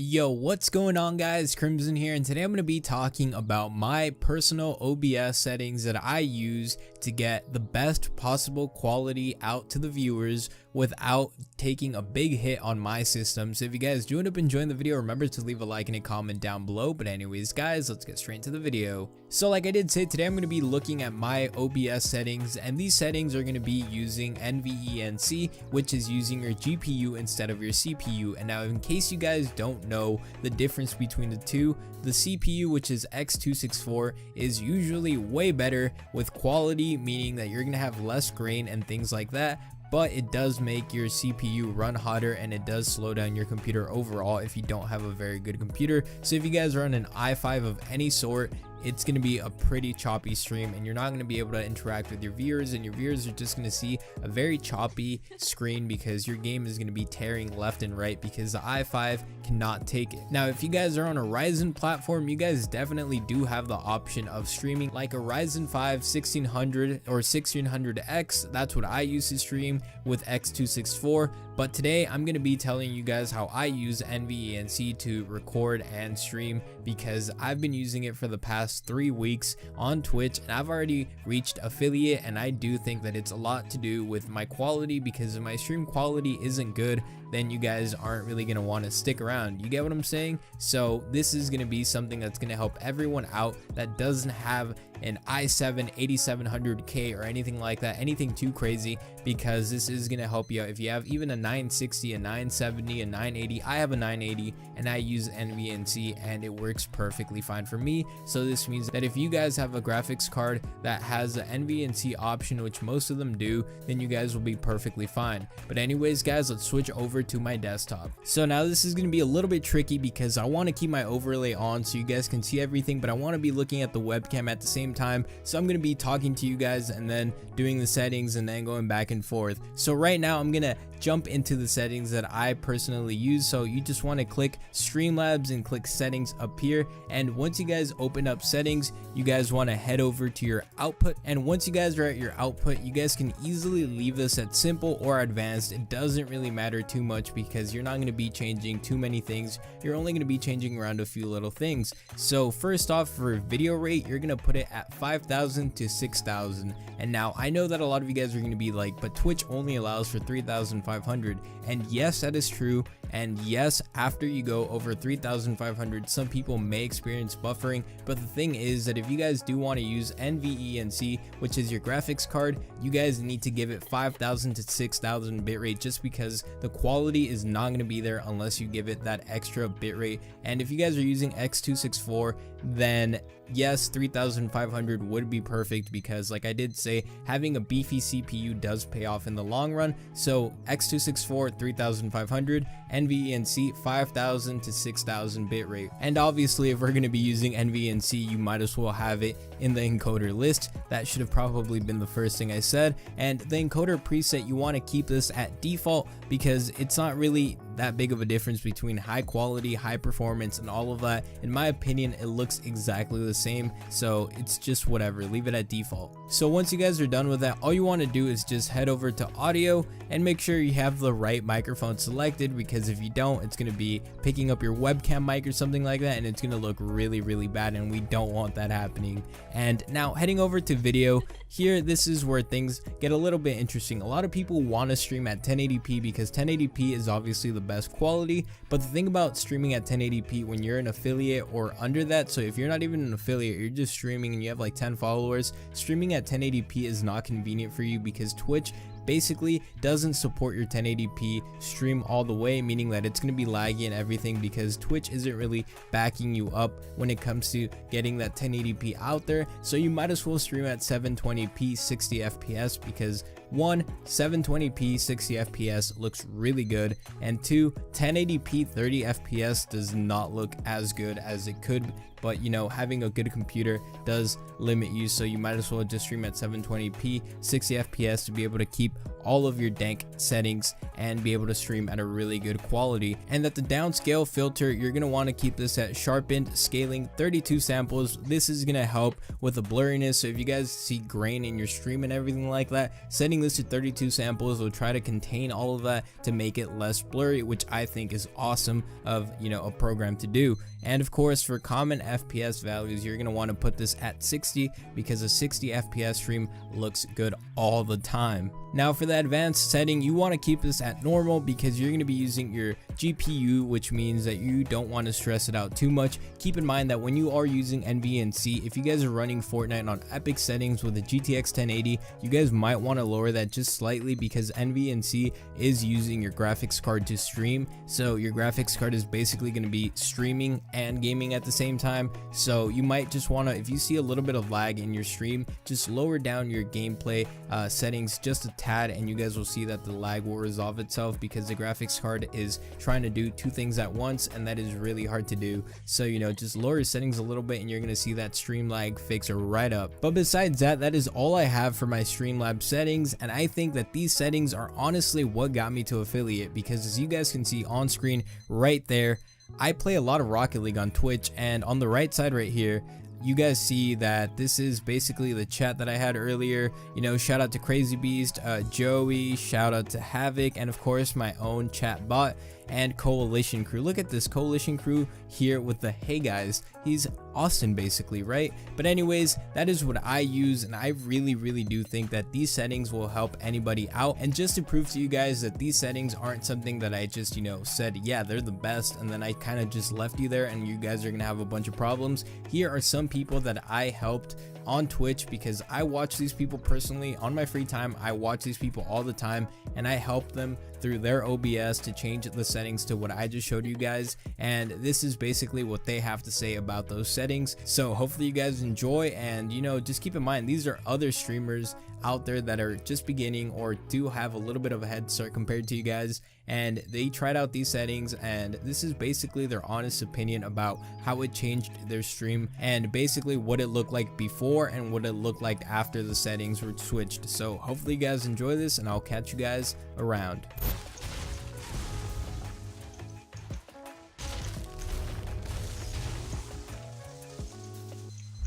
Yo, what's going on guys? Crimson here, and today I'm going to be talking about my personal OBS settings that I use to get the best possible quality out to the viewers without taking a big hit on my system. So if you guys do end up enjoying the video, remember to leave a like and a comment down below. But anyways guys, let's get straight into the video. So like I did say, today I'm going to be looking at my OBS settings, and these settings are going to be using NVENC, which is using your GPU instead of your CPU. And now in case you guys don't know the difference between the two, the CPU, which is X264, is usually way better with quality, meaning that you're going to have less grain and things like that. But it does make your CPU run hotter, and it does slow down your computer overall if you don't have a very good computer. So if you guys are on an i5 of any sort, it's going to be a pretty choppy stream, and you're not going to be able to interact with your viewers, and your viewers are just going to see a very choppy screen because your game is going to be tearing left and right because the i5 cannot take it. Now if you guys are on a Ryzen platform, you guys definitely do have the option of streaming like a Ryzen 5 1600 or 1600X. That's what I use to stream with X264. But today I'm going to be telling you guys how I use NVENC to record and stream, because I've been using it for the past 3 weeks on Twitch, and I've already reached affiliate, and I do think that it's a lot to do with my quality, because if my stream quality isn't good, then you guys aren't really going to want to stick around. You get what I'm saying? So this is going to be something that's going to help everyone out that doesn't have an i7 8700K or anything like that, anything too crazy, because this is going to help you out. If you have even a 960, a 970, a 980, I have a 980 and I use NVENC and it works perfectly fine for me. So this means that if you guys have a graphics card that has the NVENC option, which most of them do, then you guys will be perfectly fine. But anyways guys, let's switch over to my desktop. So now this is going to be a little bit tricky because I want to keep my overlay on so you guys can see everything, but I want to be looking at the webcam at the same time. So I'm going to be talking to you guys and then doing the settings and then going back and forth. So right now I'm going to jump into the settings that I personally use. So you just want to click StreamLabs and click settings up here, and once you guys open up settings, you guys want to head over to your output, and once you guys are at your output, you guys can easily leave this at simple or advanced. It doesn't really matter too much because you're not going to be changing too many things. You're only going to be changing around a few little things. So first off, for video rate, you're going to put it at 5,000 to 6,000. And now I know that a lot of you guys are going to be like, but Twitch only allows for 3,500. And yes, that is true. And yes, after you go over 3,500, some people may experience buffering. But the thing is that if you guys do want to use NVENC, which is your graphics card, you guys need to give it 5,000 to 6,000 bitrate, just because the quality is not going to be there unless you give it that extra bitrate. And if you guys are using X264, then yes, 3,500 would be perfect, because like I did say, having a beefy CPU does pay off in the long run. So X264 3,500, NVENC 5,000 to 6,000 bitrate. And obviously if we're going to be using NVENC, you might as well have it in the encoder list. That should have probably been the first thing I said. And the encoder preset, you want to keep this at default because it's not really that big of a difference between high quality, high performance, and all of that. In my opinion, it looks exactly the same, so it's just whatever, leave it at default. So once you guys are done with that, all you want to do is just head over to audio and make sure you have the right microphone selected, because if you don't, it's going to be picking up your webcam mic or something like that, and it's going to look really bad, and we don't want that happening. And now heading over to video, here this is where things get a little bit interesting. A lot of people want to stream at 1080p because 1080p is obviously the best quality, but the thing about streaming at 1080p when you're an affiliate or under that, so if you're not even an affiliate, you're just streaming and you have like 10 followers, streaming at 1080p is not convenient for you because Twitch basically doesn't support your 1080p stream all the way, meaning that it's going to be laggy and everything because Twitch isn't really backing you up when it comes to getting that 1080p out there. So you might as well stream at 720p 60 fps, because one, 720p 60 fps looks really good, and two, 1080p 30 fps does not look as good as it could. But you know, having a good computer does limit you, so you might as well just stream at 720p 60 fps to be able to keep all of your dank settings and be able to stream at a really good quality. And at the downscale filter, you're going to want to keep this at sharpened scaling 32 samples. This is going to help with the blurriness, so if you guys see grain in your stream and everything like that, setting this to 32 samples will try to contain all of that to make it less blurry, which I think is awesome of, you know, a program to do. And of course, for common FPS values, you're going to want to put this at 60 because a 60 FPS stream looks good all the time. Now for the advanced setting, you want to keep this at normal because you're going to be using your GPU, which means that you don't want to stress it out too much. Keep in mind that when you are using NVENC, if you guys are running Fortnite on epic settings with a GTX 1080, you guys might want to lower that just slightly because NVENC is using your graphics card to stream. So your graphics card is basically going to be streaming and gaming at the same time. So you might just want to, if you see a little bit of lag in your stream, just lower down your gameplay settings just a tad, and you guys will see that the lag will resolve itself because the graphics card is trying to do two things at once, and that is really hard to do. So, you know, just lower your settings a little bit and you're going to see that stream lag fix right up. But besides that, that is all I have for my StreamLabs settings, and I think that these settings are honestly what got me to affiliate, because as you guys can see on screen right there, I play a lot of Rocket League on Twitch, and on the right side right here, you guys see that this is basically the chat that I had earlier. You know, shout out to Crazy Beast, Joey, shout out to Havoc, and of course my own chat bot and Coalition crew. Look at this Coalition crew here with the hey guys. He's Austin basically, right? But anyways, that is what I use, and I really do think that these settings will help anybody out. And just to prove to you guys that these settings aren't something that I just, you know, said yeah they're the best and then I kind of just left you there and you guys are gonna have a bunch of problems. Here are some people that I helped on Twitch because I watch these people personally on my free time. I watch these people all the time and I help them through their OBS to change the settings to what I just showed you guys, and this is basically what they have to say about those settings. So hopefully you guys enjoy, and you know, just keep in mind these are other streamers out there that are just beginning or do have a little bit of a head start compared to you guys, and they tried out these settings, and this is basically their honest opinion about how it changed their stream and basically what it looked like before and what it looked like after the settings were switched. So hopefully you guys enjoy this, and I'll catch you guys around.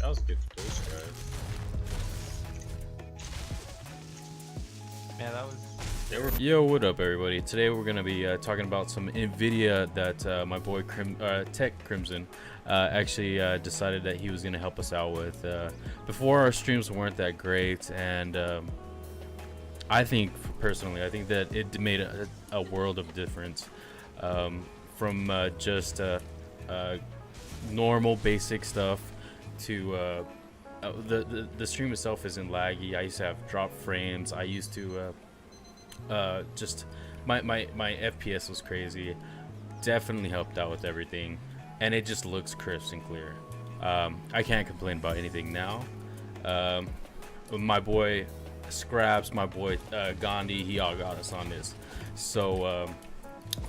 That was good for those guys. Man, that was... Yo, what up everybody? Today we're going to be talking about some NVIDIA that my boy Tech Crimson actually decided that he was going to help us out with. Before, our streams weren't that great, and I think, personally, I think that it made a world of difference from just normal basic stuff to the stream itself isn't laggy. I used to have drop frames. I used to just my FPS was crazy. Definitely helped out with everything, and it just looks crisp and clear. I can't complain about anything now. My boy Scraps, my boy Gandhi, he all got us on this. So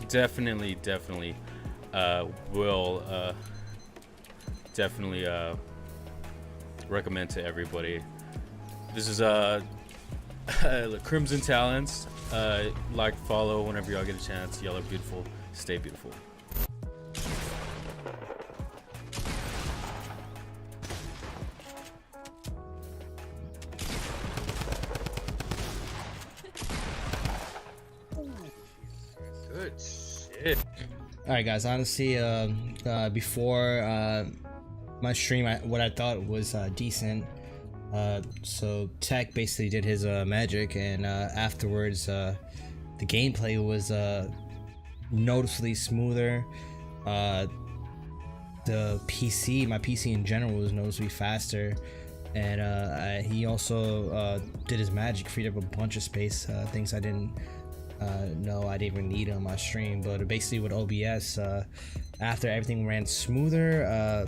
definitely will recommend to everybody. This is Crimson Talents. Like, follow whenever y'all get a chance. Y'all are beautiful. Stay beautiful. Good shit. All right, guys. Honestly, before my stream, what I thought was decent. So Tech basically did his magic, and afterwards, the gameplay was noticeably smoother. The PC, my PC in general, was noticeably faster, and he also did his magic, freed up a bunch of space, things I didn't know I'd even need on my stream. But basically with OBS, after everything ran smoother,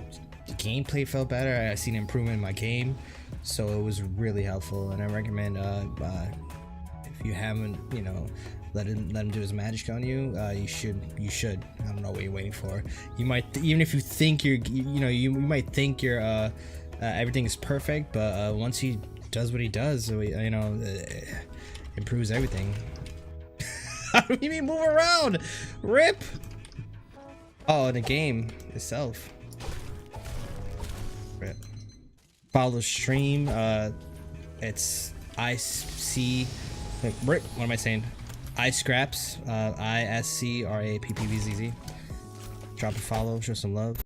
the gameplay felt better. I seen improvement in my game, so it was really helpful, and I recommend if you haven't, you know, let him do his magic on you, you should. I don't know what you're waiting for. You might, even if you think you might think your everything is perfect, but once he does what he does, you know, improves everything. How do you mean move around? Rip. Oh, the game itself. Rip. Follow stream. It's IC Like, Brick, what am I saying? iScraps, ISCRAPPVZZ. Drop a follow, show some love.